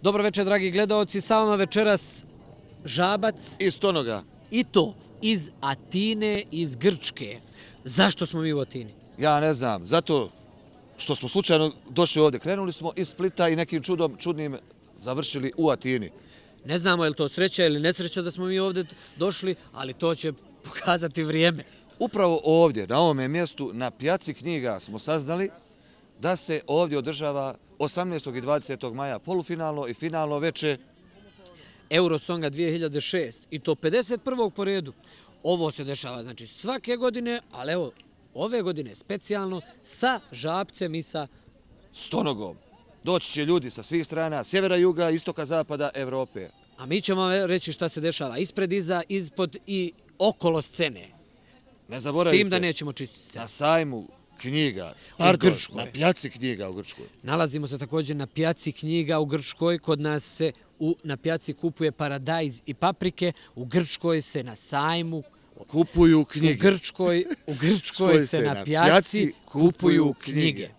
Dobro večer, dragi gledaoci, sa vama večeras Žabac Iz Tonoga. i to iz Atine, iz Grčke. Zašto smo mi u Atini? Ja ne znam, zato što smo slučajno došli ovdje. Krenuli smo iz Splita i nekim čudnim završili u Atini. Ne znamo je li to sreća ili nesreća da smo mi ovdje došli, ali to će pokazati vrijeme. Upravo ovdje, na ovome mjestu, na Pjaci knjiga smo saznali da se ovdje održava 18. i 20. maja polufinalno i finalno veče Eurosonga 2006 i to 51. po redu. Ovo se dešava znači svake godine, ali evo ove godine specijalno sa Žabcem i sa Stonogom. Doći će ljudi sa svih strana, sjevera, juga, istoka, zapada, Evrope. A mi ćemo vam reći šta se dešava ispred, iza, ispod i okolo scene. Ne S zaboravite, tim da nećemo čistiti na se. sajmu knjiga, Grčkoj. na Pjaci knjiga u Grčkoj. Nalazimo se također na Pjaci knjiga u Grčkoj. Kod nas se na Pjaci kupuje paradajz i paprike. U Grčkoj se na sajmu, Kupuju u knjige. Grčkoj se na Pjaci kupuju knjige.